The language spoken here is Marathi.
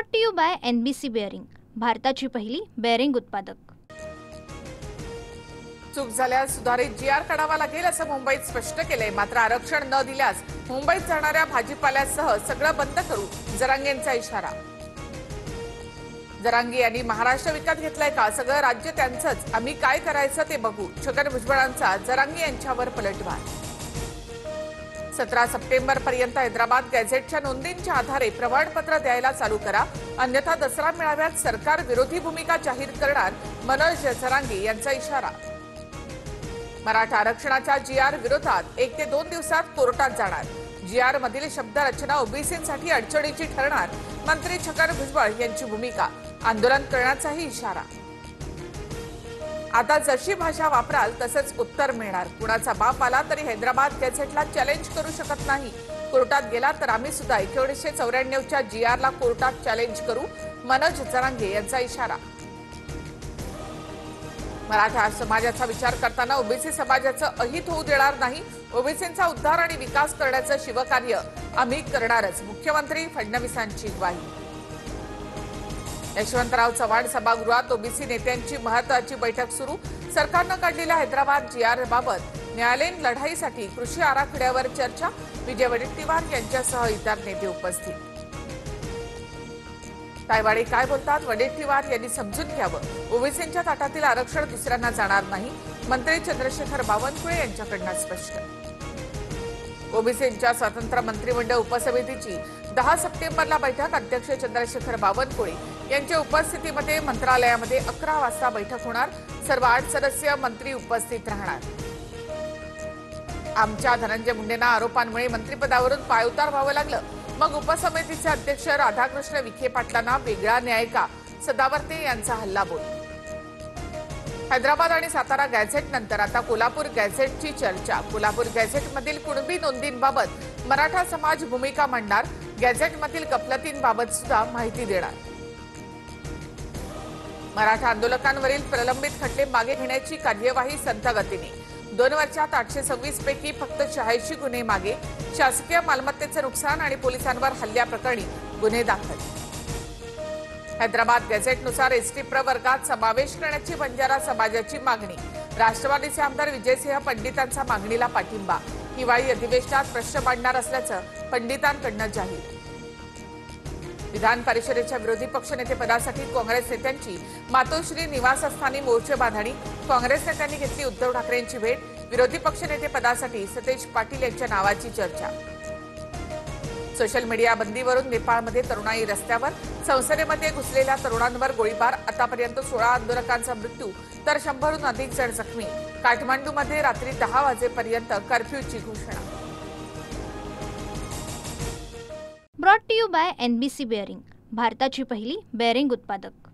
Brought to you by NBC bearing, भारताची पहिली बेअरिंग उत्पादक। चूक झाल्यास सुधारित GR काढावा लागेल असं मुंबईत स्पष्ट केलंय। मात्र आरक्षण न दिल्यास मुंबईत जाणाऱ्या भाजीपाल्यासह सगळं बंद करू, जरांगेंचा इशारा। जरांगे यांनी महाराष्ट्र विकत घेतलाय का? सगळं राज्य त्यांचंच, आम्ही काय करायचं ते बघू। छगन भुजबळांचा जरांगे यांच्यावर पलटवार। 17 सप्टेंबर पर्यंत हैदराबाद गॅझेटच्या नोंदींच्या आधारे प्रमाणपत्र द्यायला चालू करा, अन्यथा दसरा मेळाव्यात सरकार विरोधी भूमिका जाहीर करणार, मनोज जरांगे यांचा इशारा। मराठा आरक्षणाच्या GR विरोधात 1 ते 2 दिवसात कोर्टात जाणार, GR मधील शब्दरचना ओबीसींसाठी अडचणीची ठरणार, मंत्री छगन भुजबळ यांची भूमिका, आंदोलन करण्याचाही इशारा। आता जशी भाषा वापराल तसंच उत्तर मिळणार, कुणाचा बाप आला तरी हैदराबाद गॅझेटला चॅलेंज करू शकत नाही, कोर्टात गेला तर आम्ही सुद्धा 1994च्या GR ला कोर्टात चॅलेंज करू, मनोज जरांगे यांचा इशारा। मराठा समाजाचा विचार करताना ओबीसी समाजाचं अहित होऊ देणार नाही, ओबीसींचा उद्धार आणि विकास करण्याचं शिवकार्य आम्ही करणारच, मुख्यमंत्री फडणवीसांची ग्वाही। यशवंतराव चव्हाण सभागृहात ओबीसी नेत्यांची महत्त्वाची बैठक सुरू, सरकारनं काढलेल्या हैदराबाद GR बाबत न्यायालयीन लढाईसाठी कृषी आराखड्यावर चर्चा, विजय वडेट्टीवार यांच्यासह इतर नेते उपस्थित। तायवाडे काय बोलतात? वडेट्टीवार यांनी समजून घ्यावं, ओबीसींच्या ताटातील आरक्षण दुसऱ्यांना जाणार नाही, मंत्री चंद्रशेखर बावनकुळे यांच्याकडनं स्पष्ट। ओबीसींच्या स्वतंत्र मंत्रिमंडळ उपसमितीची 10 सप्टेंबरला बैठक, अध्यक्ष चंद्रशेखर बावनकुळे यांच्या उपस्थितीमध्ये मंत्रालयामध्ये 11 वाजता बैठक होणार, सर्व 8 सदस्य मंत्री उपस्थित राहणार। आमच्या धनंजय मुंडेंना आरोपांमुळे मंत्रिपदावरून पायउतार व्हावं लागलं, मग उपसमितीचे अध्यक्ष राधाकृष्ण विखे पाटलांना वेगळा न्याय का? सदावर्ते यांचा हल्लाबोल। हैदराबाद आणि सातारा गॅझेट नंतर आता कोल्हापूर गॅझेटची चर्चा, कोल्हापूर गॅझेटमधील कुणबी नोंदींबाबत मराठा समाज भूमिका मांडणार, गॅझेटमधील गफलतींबाबत सुद्धा माहिती देणार। मराठा आंदोलकांवरील प्रलंबित खटले मागे घेण्याची कार्यवाही संथ गतीने, 2 वर्षात 826 पैकी फक्त 86 गुन्हे मागे, शासकीय मालमत्तेचं नुकसान आणि पोलिसांवर हल्ल्याप्रकरणी गुन्हे दाखल। हैदराबाद गॅझेटनुसार ST प्रवर्गात समावेश करण्याची बंजारा समाजाची मागणी, राष्ट्रवादीचे आमदार विजयसिंह पंडितांचा मागणीला पाठिंबा, हिवाळी अधिवेशनात प्रश्न मांडणार असल्याचं पंडितांकडनं जाहीर। विधान परिषदेच्या विरोधी पक्षनेतेपदासाठी काँग्रेस नेत्यांची मातोश्री निवासस्थानी मोर्चेबांधणी, काँग्रेस नेत्यांनी घेतली उद्धव ठाकरेंची भेट, विरोधी पक्षनेतेपदासाठी सतेज पाटील यांच्या नावाची चर्चा। सोशल मीडिया बंदीवरून नेपाळमध्ये तरुणाई रस्त्यावर, संसदेमध्ये घुसलेल्या तरुणांवर गोळीबार, आतापर्यंत 16 आंदोलकांचा मृत्यू तर 100हून अधिक जण जखमी, काठमांडूमध्ये रात्री 10 वाजेपर्यंत कर्फ्यूची घोषणा। Brought to you by NBC bearing, भारताची पहिली बेअरिंग उत्पादक।